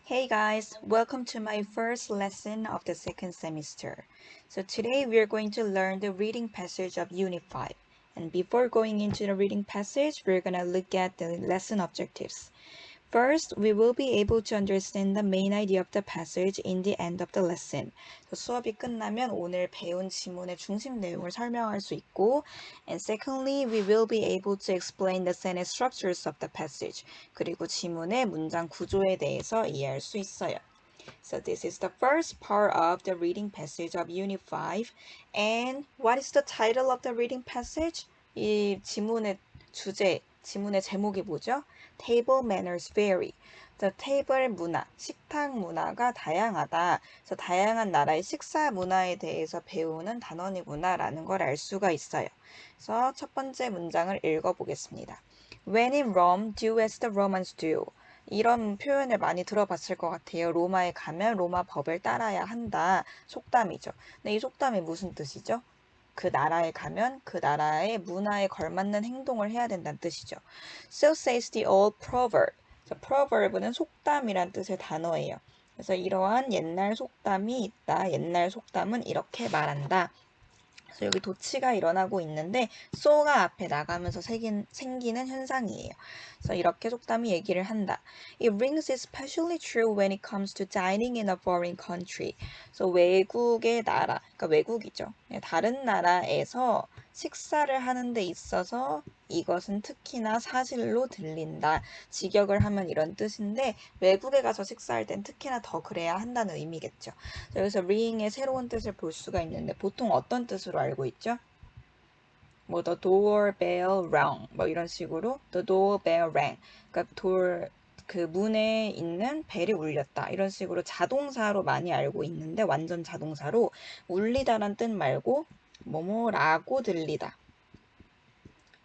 Hey guys, welcome to my first lesson of the second semester. So today we are going to learn the reading passage of Unit 5. And before going into the reading passage, we're going to look at the lesson objectives. First, we will be able to understand the main idea of the passage in the end of the lesson. 수업이 끝나면 오늘 배운 지문의 중심 내용을 설명할 수 있고, and secondly, we will be able to explain the sentence structures of the passage. 그리고 지문의 문장 구조에 대해서 이해할 수 있어요. So this is the first part of the reading passage of Unit 5. And what is the title of the reading passage? 이 지문의 지문의 제목이 뭐죠? Table manners vary. The table 문화, 식탁 문화가 다양하다. 그래서 다양한 나라의 식사 문화에 대해서 배우는 단원이구나라는 걸 알 수가 있어요. 그래서 첫 번째 문장을 읽어보겠습니다. When in Rome, do as the Romans do. 이런 표현을 많이 들어봤을 것 같아요. 로마에 가면 로마 법을 따라야 한다. 속담이죠. 근데 이 속담이 무슨 뜻이죠? 그 나라에 가면 그 나라의 문화에 걸맞는 행동을 해야 된다는 뜻이죠. So says the old proverb. proverb는 속담이란 뜻의 단어예요. 그래서 이러한 옛날 속담이 있다. 옛날 속담은 이렇게 말한다. 그래서 여기 도치가 일어나고 있는데 so가 앞에 나가면서 생기는 현상이에요. 그래서 이렇게 속담이 얘기를 한다. It rings especially true when it comes to dining in a foreign country. 그래서 외국의 나라, 그러니까 외국이죠. 다른 나라에서 식사를 하는 데 있어서 이것은 특히나 사실로 들린다. 직역을 하면 이런 뜻인데 외국에 가서 식사할 땐 특히나 더 그래야 한다는 의미겠죠. 여기서 ring의 새로운 뜻을 볼 수가 있는데 보통 어떤 뜻으로 알고 있죠? 뭐 the doorbell rang 뭐 이런 식으로 the doorbell rang 그러니까 그 문에 있는 벨이 울렸다 이런 식으로 자동사로 많이 알고 있는데 완전 자동사로 울리다란 뜻 말고 뭐뭐라고 들리다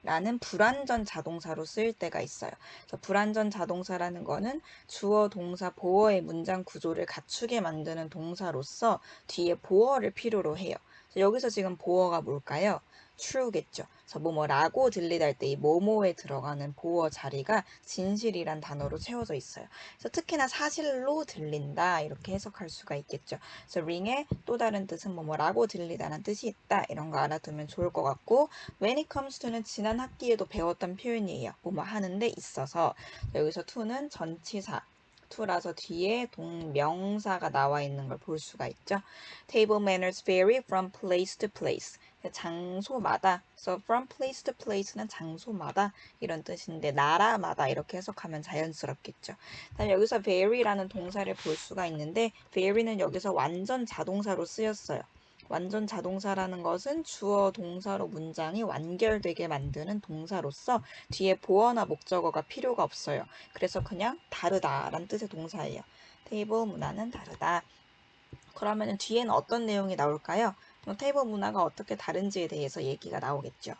라는 불완전 자동사로 쓰일 때가 있어요. 그래서 불완전 자동사라는 거는 주어, 동사, 보어의 문장 구조를 갖추게 만드는 동사로서 뒤에 보어를 필요로 해요. 여기서 지금 보어가 뭘까요? true겠죠. 그래서 뭐뭐라고 들리다 할 때 이 뭐뭐에 들어가는 보어 자리가 진실이란 단어로 채워져 있어요. 그래서 특히나 사실로 들린다 이렇게 해석할 수가 있겠죠. 그래서 ring의 또 다른 뜻은 뭐뭐라고 들리다는 뜻이 있다 이런 거 알아두면 좋을 것 같고 when it comes to는 지난 학기에도 배웠던 표현이에요. 뭐뭐 하는데 있어서 여기서 to는 전치사 to라서 뒤에 동명사가 나와 있는 걸 볼 수가 있죠. Table manners vary from place to place. 장소마다, so from place to place는 장소마다 이런 뜻인데 나라마다 이렇게 해석하면 자연스럽겠죠. 다음 여기서 vary라는 동사를 볼 수가 있는데 vary는 여기서 완전 자동사로 쓰였어요. 완전 자동사라는 것은 주어 동사로 문장이 완결되게 만드는 동사로서 뒤에 보어나 목적어가 필요가 없어요. 그래서 그냥 다르다라는 뜻의 동사예요. 테이블 문화는 다르다. 그러면 뒤에는 어떤 내용이 나올까요? 테이블 문화가 어떻게 다른지에 대해서 얘기가 나오겠죠.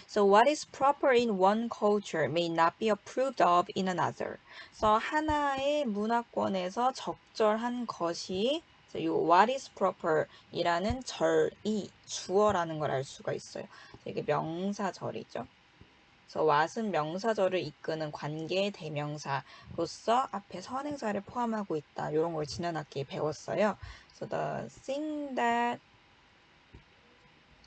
So what is proper in one culture may not be approved of in another. 그래서 하나의 문화권에서 적절한 것이 이 what is proper 이라는 절이 주어라는 걸 알 수가 있어요. 이게 명사절이죠. 그래서 what은 명사절을 이끄는 관계의 대명사로서 앞에 선행사를 포함하고 있다. 이런 걸 지난 학기에 배웠어요. So the thing that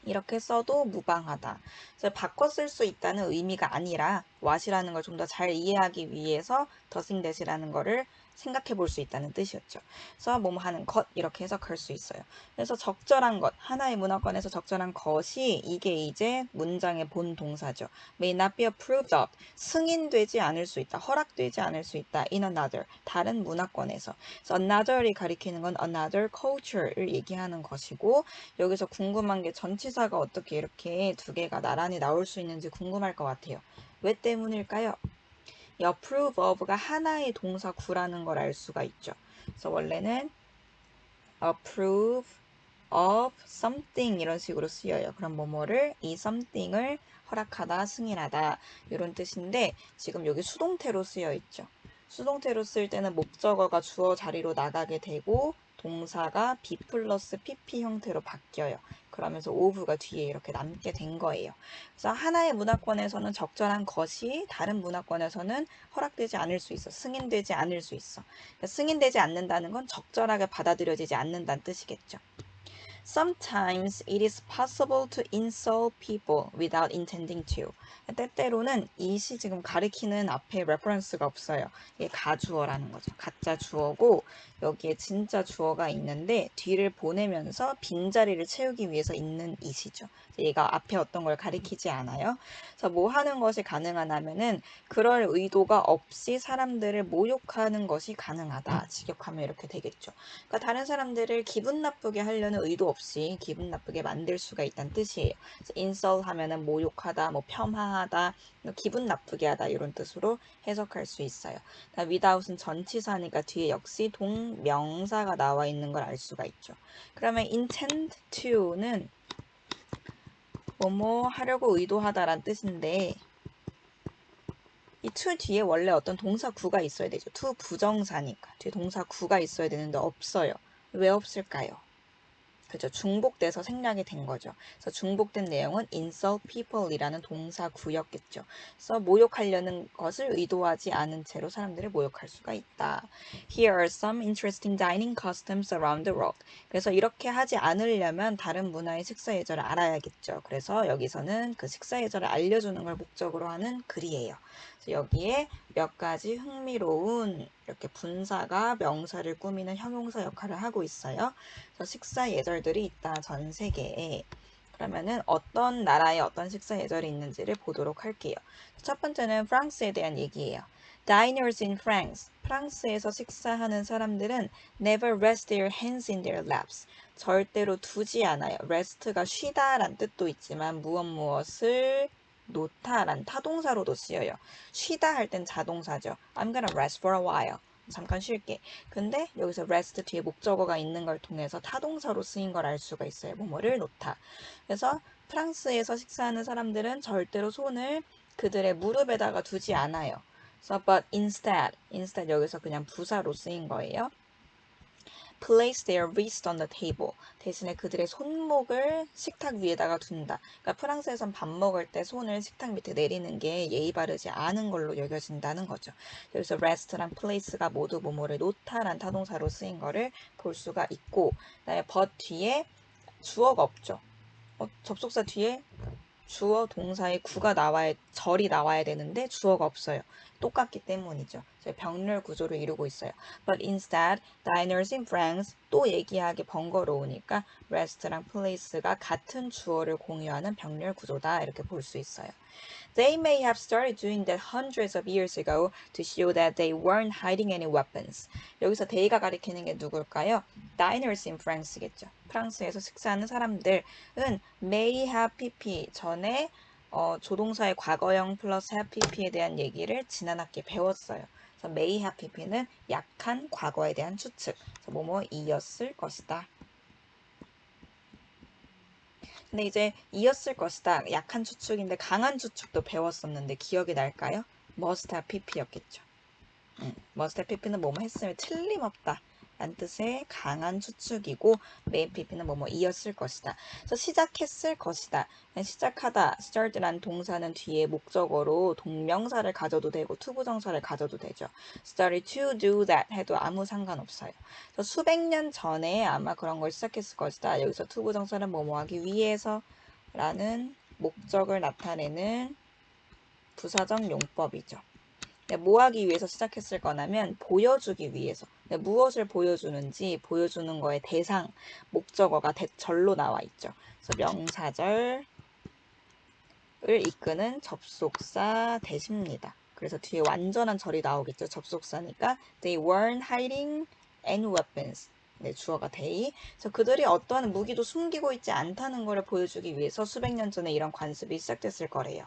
이렇게 써도 무방하다. 그래서 바꿔 쓸 수 있다는 의미가 아니라 what이라는 걸 좀 더 잘 이해하기 위해서 the thing that이라는 거를 생각해 볼 수 있다는 뜻이었죠. 그래서 뭐뭐 하는 것 이렇게 해석할 수 있어요. 그래서 적절한 것, 하나의 문화권에서 적절한 것이 이게 이제 문장의 본 동사죠. may not be approved of, 승인되지 않을 수 있다, 허락되지 않을 수 있다, in another, 다른 문화권에서. 그래서 another이 가리키는 건 another culture를 얘기하는 것이고 여기서 궁금한 게 전치사가 어떻게 이렇게 두 개가 나란히 나올 수 있는지 궁금할 것 같아요. 왜 때문일까요? 이 approve of가 하나의 동사 구라는 걸 알 수가 있죠. 그래서 원래는 approve of something 이런 식으로 쓰여요. 그럼 뭐뭐를 이 something을 허락하다, 승인하다 이런 뜻인데 지금 여기 수동태로 쓰여 있죠. 수동태로 쓸 때는 목적어가 주어 자리로 나가게 되고 동사가 be 플러스 pp 형태로 바뀌어요. 그러면서 of가 뒤에 이렇게 남게 된 거예요. 그래서 하나의 문화권에서는 적절한 것이 다른 문화권에서는 허락되지 않을 수 있어. 승인되지 않을 수 있어. 그러니까 승인되지 않는다는 건 적절하게 받아들여지지 않는다는 뜻이겠죠. Sometimes it is possible to insult people without intending to. 때때로는 it이 지금 가리키는 앞에 레퍼런스가 없어요. 이게 가주어라는 거죠. 가짜 주어고 여기에 진짜 주어가 있는데 뒤를 보내면서 빈자리를 채우기 위해서 있는 it이죠. 얘가 앞에 어떤 걸 가리키지 않아요. 그래서 뭐 하는 것이 가능하냐면은 그럴 의도가 없이 사람들을 모욕하는 것이 가능하다. 직역하면 이렇게 되겠죠. 그러니까 다른 사람들을 기분 나쁘게 하려는 의도 없이 기분 나쁘게 만들 수가 있다는 뜻이에요. 그래서 insult 하면은 모욕하다, 뭐 폄하하다, 기분 나쁘게 하다 이런 뜻으로 해석할 수 있어요. without은 전치사니까 뒤에 역시 동명사가 나와 있는 걸 알 수가 있죠. 그러면 intend to는 뭐뭐 하려고 의도하다란 뜻인데 이 to 뒤에 원래 어떤 동사구가 있어야 되죠. to 부정사니까 뒤에 동사구가 있어야 되는데 없어요. 왜 없을까요? 그죠. 중복돼서 생략이 된 거죠. 그래서 중복된 내용은 insult people이라는 동사구였겠죠. 그래서 모욕하려는 것을 의도하지 않은 채로 사람들을 모욕할 수가 있다. Here are some interesting dining customs around the world. 그래서 이렇게 하지 않으려면 다른 문화의 식사 예절을 알아야겠죠. 그래서 여기서는 그 식사 예절을 알려주는 걸 목적으로 하는 글이에요. 그래서 여기에 몇 가지 흥미로운 이렇게 분사가 명사를 꾸미는 형용사 역할을 하고 있어요. 그래서 식사 예절들이 있다, 전 세계에. 그러면은 어떤 나라에 어떤 식사 예절이 있는지를 보도록 할게요. 첫 번째는 프랑스에 대한 얘기예요. Diners in France. 프랑스에서 식사하는 사람들은 never rest their hands in their laps. 절대로 두지 않아요. rest가 쉬다란 뜻도 있지만 무엇을 놓다란 타동사로도 쓰여요. 쉬다 할 땐 자동사죠. I'm gonna rest for a while. 잠깐 쉴게. 근데 여기서 rest 뒤에 목적어가 있는 걸 통해서 타동사로 쓰인 걸 알 수가 있어요. 뭐뭐를 놓다. 그래서 프랑스에서 식사하는 사람들은 절대로 손을 그들의 무릎에다가 두지 않아요. 그래서 but instead 여기서 그냥 부사로 쓰인 거예요. place their wrist on the table. 대신에 그들의 손목을 식탁 위에다가 둔다. 그러니까 프랑스에선 밥 먹을 때 손을 식탁 밑에 내리는 게 예의 바르지 않은 걸로 여겨진다는 거죠. 그래서 rest랑 place가 모두 뭐뭐를 놓다란 타동사로 쓰인 거를 볼 수가 있고, 그다음에 but 뒤에 주어가 없죠. 접속사 뒤에 주어 동사의 구가 나와야 절이 나와야 되는데 주어가 없어요. 똑같기 때문이죠. 병렬 구조를 이루고 있어요. But instead, diners in France 또 얘기하기 번거로우니까 rest랑 place가 같은 주어를 공유하는 병렬 구조다 이렇게 볼 수 있어요. They may have started doing that hundreds of years ago to show that they weren't hiding any weapons. 여기서 they가 가리키는 게 누굴까요? Diners in France겠죠. 프랑스에서 식사하는 사람들은 may have pp 전에 조동사의 과거형 플러스 have pp에 대한 얘기를 지난 학기에 배웠어요. 그래서 may have pp는 약한 과거에 대한 추측. 그래서 뭐뭐이었을 것이다. 근데 이제 이었을 것이다. 약한 추측인데 강한 추측도 배웠었는데 기억이 날까요? must have pp였겠죠. must have pp는 뭐뭐 했으면 틀림없다. 라는 뜻의 강한 추측이고 main pp는 뭐뭐이었을 것이다. 그래서 시작했을 것이다. 시작하다, start라는 동사는 뒤에 목적어로 동명사를 가져도 되고 투부정사를 가져도 되죠. started to do that 해도 아무 상관없어요. 그래서 수백 년 전에 아마 그런 걸 시작했을 것이다. 여기서 투부정사는 뭐뭐 하기 위해서 라는 목적을 나타내는 부사적 용법이죠. 뭐 하기 위해서 시작했을 거냐면 보여주기 위해서. 무엇을 보여주는지 보여주는 거의 대상, 목적어가 대절로 나와 있죠. 그래서 명사절을 이끄는 접속사 대시입니다. 그래서 뒤에 완전한 절이 나오겠죠. 접속사니까 they weren't hiding any weapons. 네, 주어가 they. 그래서 그들이 어떠한 무기도 숨기고 있지 않다는 것을 보여주기 위해서 수백 년 전에 이런 관습이 시작됐을 거래요.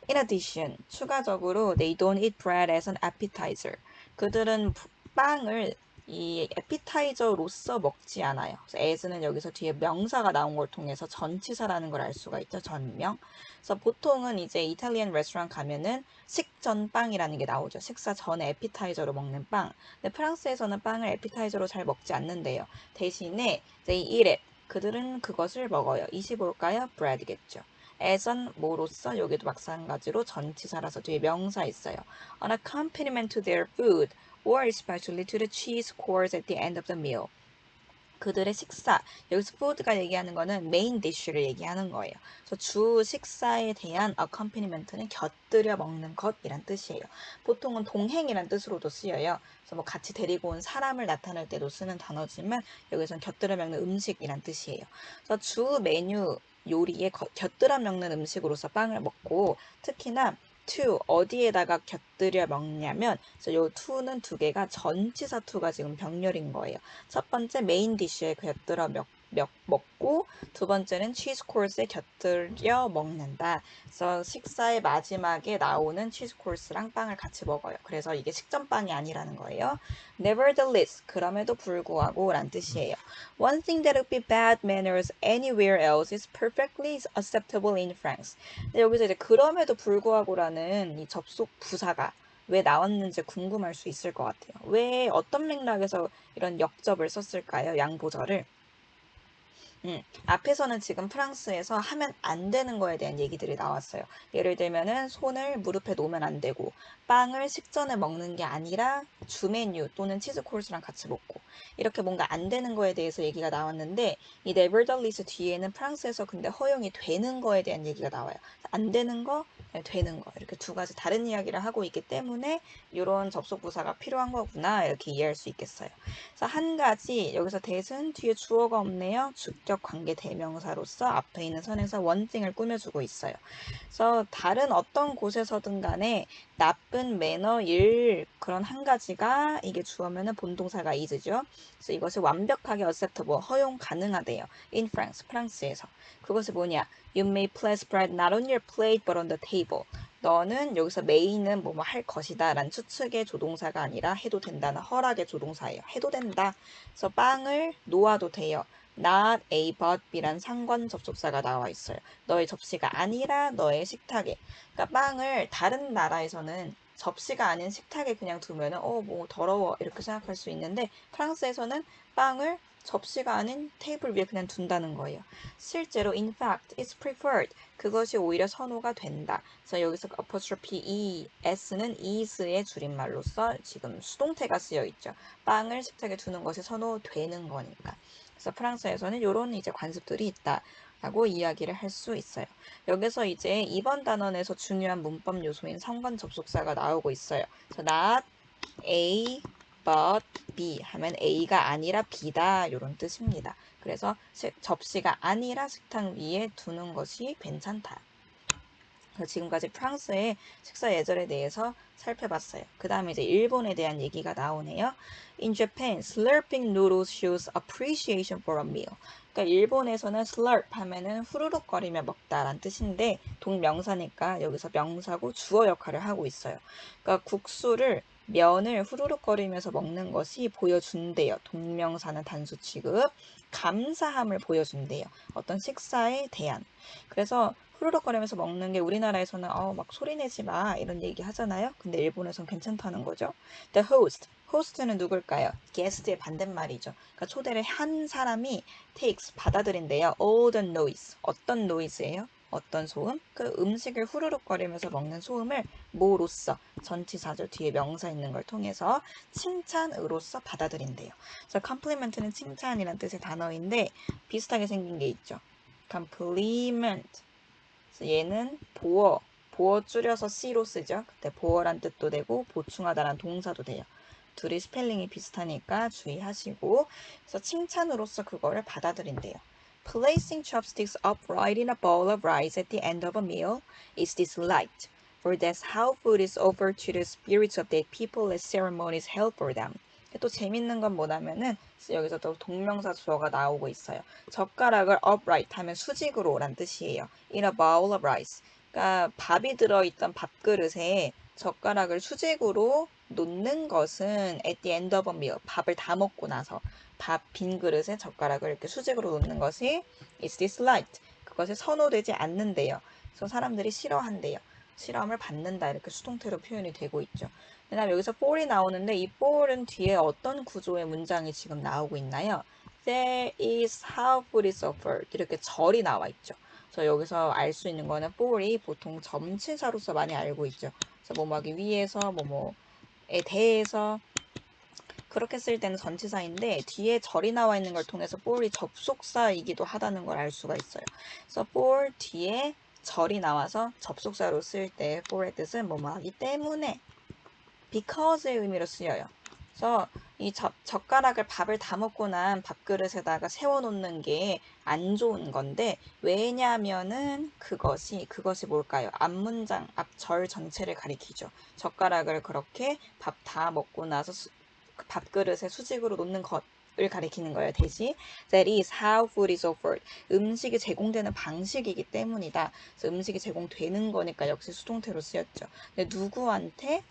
In addition, 추가적으로 they don't eat bread as an appetizer. 그들은 빵을 이 에피타이저로서 먹지 않아요. 그래서 as는 여기서 뒤에 명사가 나온 걸 통해서 전치사라는 걸 알 수가 있죠. 전명. 그래서 보통은 이제 이탈리안 레스토랑 가면은 식전빵이라는 게 나오죠. 식사 전에 에피타이저로 먹는 빵. 근데 프랑스에서는 빵을 에피타이저로 잘 먹지 않는데요. 대신에 they eat it. 그들은 그것을 먹어요. 이시 볼까요? bread겠죠. as은 뭐로써 여기도 마찬가지로 전치사라서 뒤에 명사 있어요. An accompaniment to their food. or especially to the cheese course at the end of the meal. 그들의 식사, 여기서 food가 얘기하는 거는 메인 디쉬를 얘기하는 거예요. 그래서 주 식사에 대한 accompaniment,는 곁들여 먹는 것이란 뜻이에요. 보통은 동행이란 뜻으로도 쓰여요. 그래서 뭐 같이 데리고 온 사람을 나타낼 때도 쓰는 단어지만 여기서는 곁들여 먹는 음식이란 뜻이에요. 그래서 주 메뉴 요리에 곁들여 먹는 음식으로서 빵을 먹고 특히나 to 어디에다가 곁들여 먹냐면 그래서 요 to는 두 개가 전치사 to가 지금 병렬인 거예요. 첫 번째 메인 디쉬에 곁들여 먹고 두 번째는 치즈 코스에 곁들여 먹는다. 그래서 식사의 마지막에 나오는 치즈 코스랑 빵을 같이 먹어요. 그래서 이게 식전빵이 아니라는 거예요. Nevertheless, 그럼에도 불구하고 란 뜻이에요. One thing that would be bad manners anywhere else is perfectly acceptable in France. 근데 여기서 이제 그럼에도 불구하고라는 이 접속 부사가 왜 나왔는지 궁금할 수 있을 것 같아요. 왜 어떤 맥락에서 이런 역접을 썼을까요? 양보절을. 앞에서는 지금 프랑스에서 하면 안 되는 거에 대한 얘기들이 나왔어요. 예를 들면은 손을 무릎에 놓으면 안 되고 빵을 식전에 먹는 게 아니라 주 메뉴 또는 치즈 코스랑 같이 먹고 이렇게 뭔가 안 되는 거에 대해서 얘기가 나왔는데 이 nevertheless 뒤에는 프랑스에서 근데 허용이 되는 거에 대한 얘기가 나와요. 안 되는 거, 되는 거 이렇게 두 가지 다른 이야기를 하고 있기 때문에 이런 접속 부사가 필요한 거구나 이렇게 이해할 수 있겠어요. 그래서 한 가지 여기서 that은 뒤에 주어가 없네요. 주격 관계 대명사로서 앞에 있는 선에서 원띵을 꾸며주고 있어요. 그래서 다른 어떤 곳에서든 간에 나쁜 매너일 그런 한 가지가 이게 주어면은 본동사가 is죠. 그래서 이것을 완벽하게 acceptable 허용 가능하대요. In France 프랑스에서. 그것이 뭐냐? You may place bread not on your plate but on the table. 너는 여기서 may는 뭐뭐 할 것이다 라는 추측의 조동사가 아니라 해도 된다는 허락의 조동사예요. 해도 된다. 그래서 빵을 놓아도 돼요. not A but B란 상관 접속사가 나와 있어요. 너의 접시가 아니라 너의 식탁에. 그러니까 빵을 다른 나라에서는 접시가 아닌 식탁에 그냥 두면은 뭐 더러워 이렇게 생각할 수 있는데 프랑스에서는 빵을 접시가 아닌 테이블 위에 그냥 둔다는 거예요. 실제로 in fact it's preferred. 그것이 오히려 선호가 된다. 그래서 여기서 apostrophe e, s는 is의 줄임말로서 지금 수동태가 쓰여 있죠. 빵을 식탁에 두는 것이 선호되는 거니까. 그래서 프랑스에서는 이런 이제 관습들이 있다라고 이야기를 할 수 있어요. 여기서 이제 이번 단원에서 중요한 문법 요소인 상관 접속사가 나오고 있어요. 그래서 not A but B 하면 A가 아니라 B다 이런 뜻입니다. 그래서 접시가 아니라 식탁 위에 두는 것이 괜찮다. 지금까지 프랑스의 식사 예절에 대해서 살펴봤어요. 그 다음에 이제 일본에 대한 얘기가 나오네요. In Japan, slurping noodles shows appreciation for a meal. 그러니까 일본에서는 slurp 하면은 후루룩거리며 먹다란 뜻인데 동명사니까 여기서 명사고 주어 역할을 하고 있어요. 그러니까 국수를 면을 후루룩거리면서 먹는 것이 보여준대요. 동명사는 단수 취급, 감사함을 보여준대요. 어떤 식사에 대한. 그래서 후루룩거리면서 먹는 게 우리나라에서는 막 소리내지 마 이런 얘기 하잖아요. 근데 일본에선 괜찮다는 거죠. The host. host는 누굴까요? guest의 반대말이죠. 그러니까 초대를 한 사람이 takes 받아들인대요. all the noise. 어떤 noise예요? 어떤 소음? 그 음식을 후루룩거리면서 먹는 소음을 뭐로써 전치사절 뒤에 명사 있는 걸 통해서 칭찬으로써 받아들인대요. 그래서 compliment는 칭찬이란 뜻의 단어인데 비슷하게 생긴 게 있죠. compliment. 얘는 보어 줄여서 C로 쓰죠. 그때 보어란 뜻도 되고 보충하다란 동사도 돼요. 둘이 스펠링이 비슷하니까 주의하시고 그래서 칭찬으로서 그거를 받아들인대요. Placing chopsticks upright in a bowl of rice at the end of a meal is disliked, for that's how food is offered to the spirits of dead people as ceremonies held for them. 또 재밌는 건 뭐냐면은 여기서 또 동명사 주어가 나오고 있어요. 젓가락을 upright 하면 수직으로 란 뜻이에요. In a bowl of rice. 그러니까 밥이 들어있던 밥그릇에 젓가락을 수직으로 놓는 것은 at the end of a meal, 밥을 다 먹고 나서 밥 빈 그릇에 젓가락을 이렇게 수직으로 놓는 것이 is disliked. 그것이 선호되지 않는데요. 그래서 사람들이 싫어한대요. 실험을 받는다 이렇게 수동태로 표현이 되고 있죠. 그다음에 여기서 for이 나오는데 이 for은 뒤에 어떤 구조의 문장이 지금 나오고 있나요? There is how food is offered 이렇게 절이 나와 있죠. 그래서 여기서 알 수 있는 거는 for이 보통 점치사로서 많이 알고 있죠. 그래서 뭐뭐하기 위해서 뭐뭐에 대해서 그렇게 쓸 때는 전치사인데 뒤에 절이 나와 있는 걸 통해서 for이 접속사이기도 하다는 걸 알 수가 있어요. 그래서 for 뒤에 절이 나와서 접속사로 쓸 때 for의 뜻은 뭐뭐하기 때문에 because의 의미로 쓰여요. 그래서 이 젓가락을 밥을 다 먹고 난 밥그릇에다가 세워놓는 게 안 좋은 건데 왜냐면은 그것이 뭘까요? 앞문장, 앞절 전체를 가리키죠. 젓가락을 그렇게 밥 다 먹고 나서 밥그릇에 수직으로 놓는 것을 가리키는 거예요. 대신 that is how food is offered. 음식이 제공되는 방식이기 때문이다. 그래서 음식이 제공되는 거니까 역시 수동태로 쓰였죠. 근데 누구한테?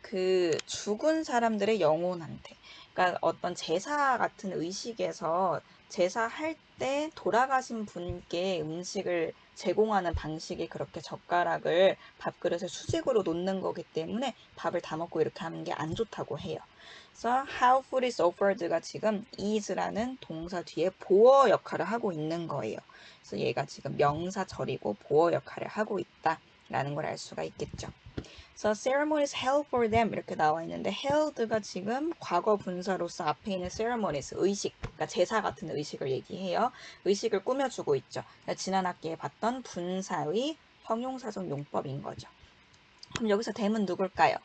그 죽은 사람들의 영혼한테. 그러니까 어떤 제사 같은 의식에서 제사할 때 돌아가신 분께 음식을 제공하는 방식이 그렇게 젓가락을 밥그릇에 수직으로 놓는 거기 때문에 밥을 다 먹고 이렇게 하는 게 안 좋다고 해요. 그래서 how food is offered가 지금 is라는 동사 뒤에 보어 역할을 하고 있는 거예요. 그래서 얘가 지금 명사절이고 보어 역할을 하고 있다라는 걸 알 수가 있겠죠. 그래서 ceremonies held for them 이렇게 나와 있는데 held가 지금 과거 분사로서 앞에 있는 ceremonies 의식, 그러니까 제사 같은 의식을 얘기해요. 의식을 꾸며주고 있죠. 그러니까 지난 학기에 봤던 분사의 형용사적 용법인 거죠. 그럼 여기서 them은 누굴까요?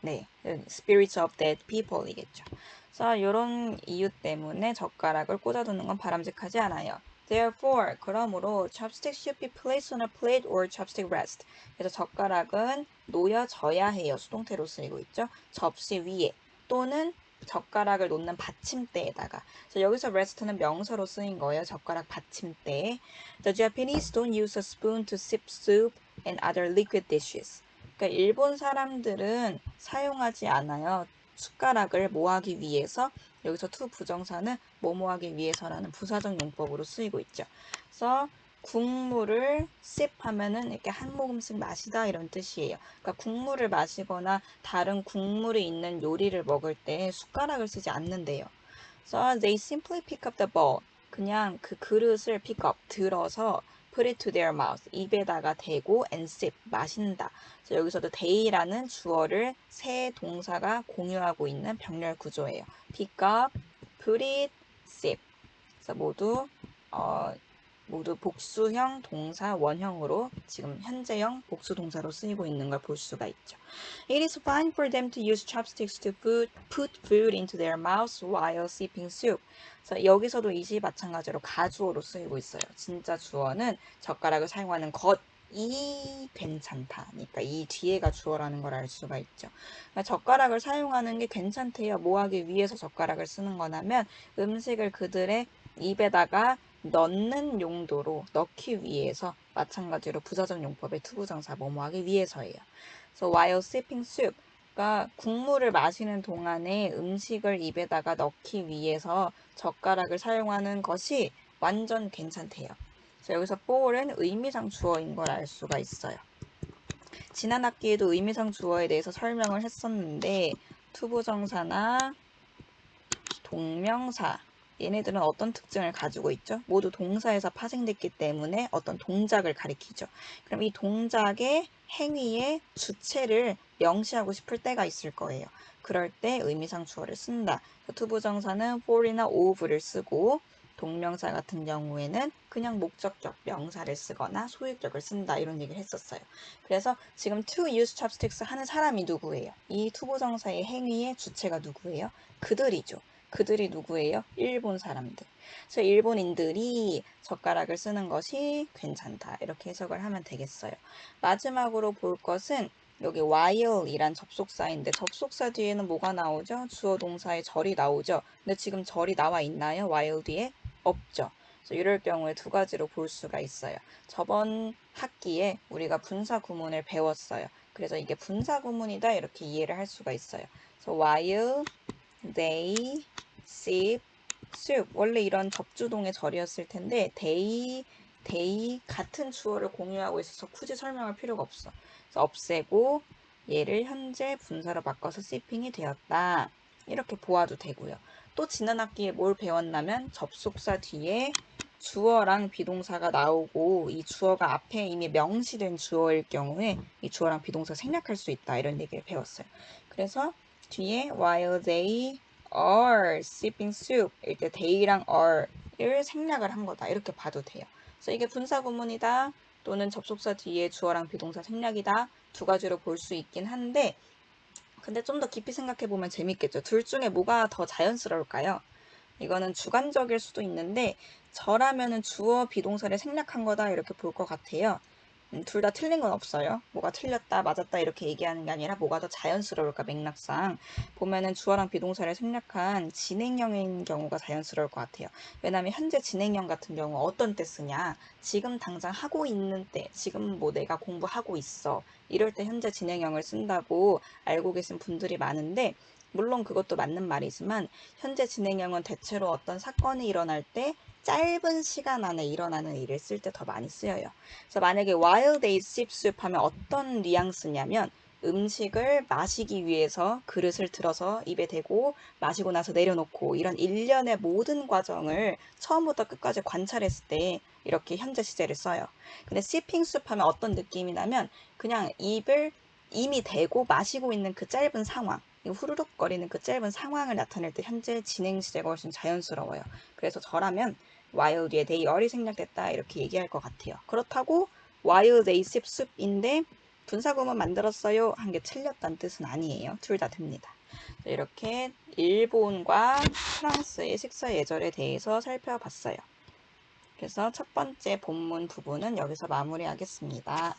네, spirits of dead people이겠죠. 그래서 이런 이유 때문에 젓가락을 꽂아두는 건 바람직하지 않아요. Therefore, 그러므로 chopstick should be placed on a plate or chopstick rest. 그래서 젓가락은 놓여져야 해요. 수동태로 쓰이고 있죠. 접시 위에 또는 젓가락을 놓는 받침대에다가. 그래서 여기서 rest는 명사로 쓰인 거예요. 젓가락 받침대. The Japanese don't use a spoon to sip soup and other liquid dishes. 그러니까 일본 사람들은 사용하지 않아요. 숟가락을 뭐하기 위해서. 여기서 to 부정사는 뭐뭐하기 위해서라는 부사적 용법으로 쓰이고 있죠. 그래서 국물을 sip 하면은 이렇게 한 모금씩 마시다 이런 뜻이에요. 그러니까 국물을 마시거나 다른 국물이 있는 요리를 먹을 때 숟가락을 쓰지 않는데요. So they simply pick up the bowl. 그냥 그 그릇을 pick up, 들어서 put it to their mouth. 입에다가 대고 and sip, 마신다. 그래서 여기서도 they라는 주어를 세 동사가 공유하고 있는 병렬 구조예요. pick up, put it, sip. 그래서 모두 복수형 동사 원형으로 지금 현재형 복수 동사로 쓰이고 있는 걸 볼 수가 있죠. It is fine for them to use chopsticks to put food into their mouths while sipping soup. 그래서 여기서도 이시 마찬가지로 가주어로 쓰이고 있어요. 진짜 주어는 젓가락을 사용하는 것이 괜찮다. 그러니까 이 뒤에가 주어라는 걸 알 수가 있죠. 그러니까 젓가락을 사용하는 게 괜찮대요. 뭐 하기 위해서 젓가락을 쓰는 거냐면 음식을 그들의 입에다가 넣는 용도로 넣기 위해서 마찬가지로 부사적 용법의 투부정사 뭐뭐 하기 위해서예요. So while sipping soup, 그러니까 국물을 마시는 동안에 음식을 입에다가 넣기 위해서 젓가락을 사용하는 것이 완전 괜찮대요. 그래서 여기서 for은 의미상 주어인 걸 알 수가 있어요. 지난 학기에도 의미상 주어에 대해서 설명을 했었는데 투부정사나 동명사 얘네들은 어떤 특징을 가지고 있죠? 모두 동사에서 파생됐기 때문에 어떤 동작을 가리키죠. 그럼 이 동작의 행위의 주체를 명시하고 싶을 때가 있을 거예요. 그럴 때 의미상 주어를 쓴다. 투부정사는 for이나 of를 쓰고 동명사 같은 경우에는 그냥 목적격 명사를 쓰거나 소유격을 쓴다 이런 얘기를 했었어요. 그래서 지금 to use chopsticks 하는 사람이 누구예요? 이 투부정사의 행위의 주체가 누구예요? 그들이죠. 그들이 누구예요? 일본 사람들. 그래서 일본인들이 젓가락을 쓰는 것이 괜찮다. 이렇게 해석을 하면 되겠어요. 마지막으로 볼 것은 여기 while이란 접속사인데 접속사 뒤에는 뭐가 나오죠? 주어 동사의 절이 나오죠. 근데 지금 절이 나와 있나요? while 뒤에? 없죠. 그래서 이럴 경우에 두 가지로 볼 수가 있어요. 저번 학기에 우리가 분사 구문을 배웠어요. 그래서 이게 분사 구문이다 이렇게 이해를 할 수가 있어요. 그래서 while they sip soup. 원래 이런 접주동의 절이었을 텐데 they 같은 주어를 공유하고 있어서 굳이 설명할 필요가 없어. 그래서 없애고 얘를 현재 분사로 바꿔서 sipping이 되었다. 이렇게 보아도 되고요. 또 지난 학기에 뭘 배웠냐면 접속사 뒤에 주어랑 비동사가 나오고 이 주어가 앞에 이미 명시된 주어일 경우에 이 주어랑 비동사 생략할 수 있다 이런 얘기를 배웠어요. 그래서 뒤에 while they are sipping soup 일 때 they랑 are를 생략을 한 거다 이렇게 봐도 돼요. 그래서 이게 분사 구문이다 또는 접속사 뒤에 주어랑 비동사 생략이다 두 가지로 볼 수 있긴 한데 근데 좀 더 깊이 생각해 보면 재밌겠죠. 둘 중에 뭐가 더 자연스러울까요? 이거는 주관적일 수도 있는데 저라면은 주어 비동사를 생략한 거다 이렇게 볼 것 같아요. 둘 다 틀린 건 없어요. 뭐가 틀렸다, 맞았다 이렇게 얘기하는 게 아니라 뭐가 더 자연스러울까 맥락상 보면은 주어랑 비동사를 생략한 진행형인 경우가 자연스러울 것 같아요. 왜냐하면 현재 진행형 같은 경우 어떤 때 쓰냐? 지금 당장 하고 있는 때, 지금 뭐 내가 공부하고 있어. 이럴 때 현재 진행형을 쓴다고 알고 계신 분들이 많은데 물론 그것도 맞는 말이지만 현재 진행형은 대체로 어떤 사건이 일어날 때 짧은 시간 안에 일어나는 일을 쓸 때 더 많이 쓰여요. 그래서 만약에 while they sip soup 하면 어떤 뉘앙스냐면 음식을 마시기 위해서 그릇을 들어서 입에 대고 마시고 나서 내려놓고 이런 일련의 모든 과정을 처음부터 끝까지 관찰했을 때 이렇게 현재 시제를 써요. 근데 sipping soup 하면 어떤 느낌이 나면 그냥 입을 이미 대고 마시고 있는 그 짧은 상황 후루룩거리는 그 짧은 상황을 나타낼 때 현재 진행 시제가 훨씬 자연스러워요. 그래서 저라면 while 뒤에 they are이 생략됐다 이렇게 얘기할 것 같아요. 그렇다고 while they sip soup인데 분사구문 만들었어요 한 게 틀렸다는 뜻은 아니에요. 둘 다 됩니다. 이렇게 일본과 프랑스의 식사 예절에 대해서 살펴봤어요. 그래서 첫 번째 본문 부분은 여기서 마무리하겠습니다.